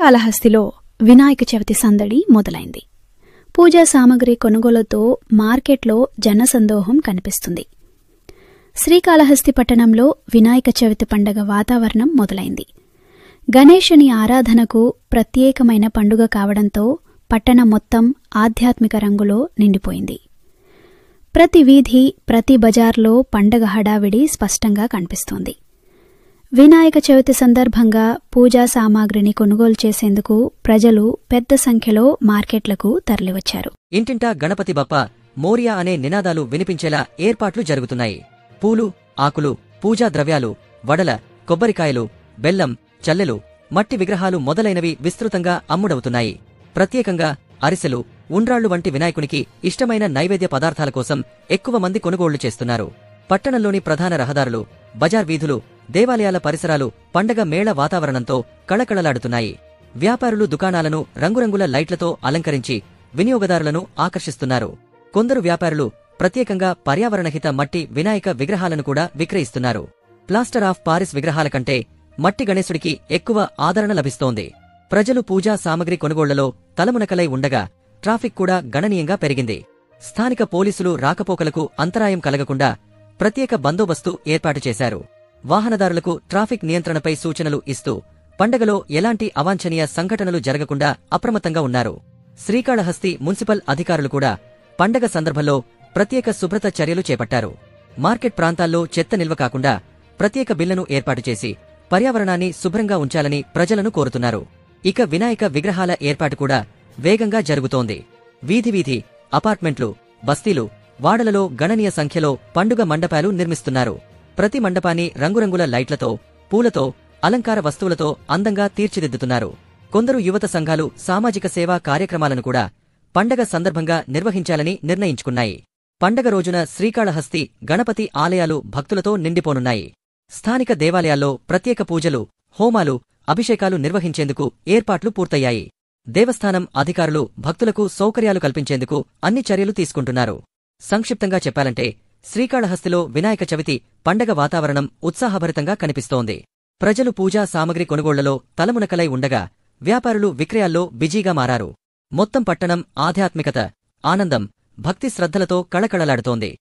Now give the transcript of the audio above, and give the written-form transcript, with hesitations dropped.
శ్రీకాళహస్తిలో వినాయక చవితి సందడి మొదలైంది. పూజా సామగ్రి కొనుగోలుతో మార్కెట్లో జనసందోహం కనిపిస్తుంది. శ్రీకాళహస్తి పట్టణంలో వినాయక చవితి పండగ వాతావరణం మొదలైంది. గణేశుని ఆరాధనకు ప్రత్యేకమైన పండుగ కావడంతో పట్టణం మొత్తం ఆధ్యాత్మిక రంగులో నిండిపోయింది. ప్రతి వీధి, ప్రతి బజార్లో పండగ హడావిడి స్పష్టంగా కనిపిస్తోంది. వినాయక చవితి సందర్భంగా పూజా సామాగ్రిని కొనుగోలు చేసేందుకు ప్రజలు పెద్ద సంఖ్యలో మార్కెట్లకు తరలివచ్చారు. ఇంటింటా గణపతి బప్ప మోరియా అనే నినాదాలు వినిపించేలా ఏర్పాట్లు జరుగుతున్నాయి. పూలు, ఆకులు, పూజా ద్రవ్యాలు, వడల, కొబ్బరికాయలు, బెల్లం, చల్లెలు, మట్టి విగ్రహాలు మొదలైనవి విస్తృతంగా అమ్ముడవుతున్నాయి. ప్రత్యేకంగా అరిసెలు, ఉండ్రాళ్లు వంటి వినాయకునికి ఇష్టమైన నైవేద్య పదార్థాల కోసం ఎక్కువ మంది కొనుగోళ్లు చేస్తున్నారు. పట్టణంలోని ప్రధాన రహదారులు, బజార్ వీధులు, దేవాలయాల పరిసరాలు పండగ మేళ వాతావరణంతో కళకళలాడుతున్నాయి. వ్యాపారులు దుకాణాలను రంగురంగుల లైట్లతో అలంకరించి వినియోగదారులను ఆకర్షిస్తున్నారు. కొందరు వ్యాపారులు ప్రత్యేకంగా పర్యావరణహిత మట్టి వినాయక విగ్రహాలను కూడా విక్రయిస్తున్నారు. ప్లాస్టర్ ఆఫ్ పారిస్ విగ్రహాల కంటే మట్టి గణేశుడికి ఎక్కువ ఆదరణ లభిస్తోంది. ప్రజలు పూజా సామగ్రి కొనుగోళ్లలో తలమునకలై ఉండగా ట్రాఫిక్ కూడా గణనీయంగా పెరిగింది. స్థానిక పోలీసులు రాకపోకలకు అంతరాయం కలగకుండా ప్రత్యేక బందోబస్తు ఏర్పాటు చేశారు. వాహనదారులకు ట్రాఫిక్ నియంత్రణపై సూచనలు ఇస్తూ పండగలో ఎలాంటి అవాంఛనీయ సంఘటనలు జరగకుండా అప్రమత్తంగా ఉన్నారు. శ్రీకాళహస్తి మున్సిపల్ అధికారులు కూడా పండగ సందర్భంలో ప్రత్యేక శుభ్రత చర్యలు చేపట్టారు. మార్కెట్ ప్రాంతాల్లో చెత్త నిల్వ కాకుండా ప్రత్యేక బిళ్లను ఏర్పాటు చేసి పర్యావరణాన్ని శుభ్రంగా ఉంచాలని ప్రజలను కోరుతున్నారు. ఇక వినాయక విగ్రహాల ఏర్పాటు కూడా వేగంగా జరుగుతోంది. వీధి వీధి, అపార్ట్మెంట్లు, బస్తీలు, వాడలలో గణనీయ సంఖ్యలో పండుగ మండపాలు నిర్మిస్తున్నారు. ప్రతి మండపాన్ని రంగురంగుల లైట్లతో, పూలతో, అలంకార వస్తువులతో అందంగా తీర్చిదిద్దుతున్నారు. కొందరు యువత సంఘాలు సామాజిక సేవా కార్యక్రమాలను కూడా పండగ సందర్భంగా నిర్వహించాలని నిర్ణయించుకున్నాయి. పండగ రోజున శ్రీకాళహస్తి గణపతి ఆలయాలు భక్తులతో నిండిపోనున్నాయి. స్థానిక దేవాలయాల్లో ప్రత్యేక పూజలు, హోమాలు, అభిషేకాలు నిర్వహించేందుకు ఏర్పాట్లు పూర్తయ్యాయి. దేవస్థానం అధికారులు భక్తులకు సౌకర్యాలు కల్పించేందుకు అన్ని చర్యలు తీసుకుంటున్నారు. సంక్షిప్తంగా చెప్పాలంటే శ్రీకాళహస్తిలో వినాయక చవితి పండగ వాతావరణం ఉత్సాహభరితంగా కనిపిస్తోంది. ప్రజలు పూజా సామగ్రి కొనుగోళ్లలో తలమునకలై ఉండగా వ్యాపారులు విక్రయాల్లో బిజీగా మారారు. మొత్తం పట్టణం ఆధ్యాత్మికత, ఆనందం, భక్తి శ్రద్ధలతో కళకళలాడుతోంది.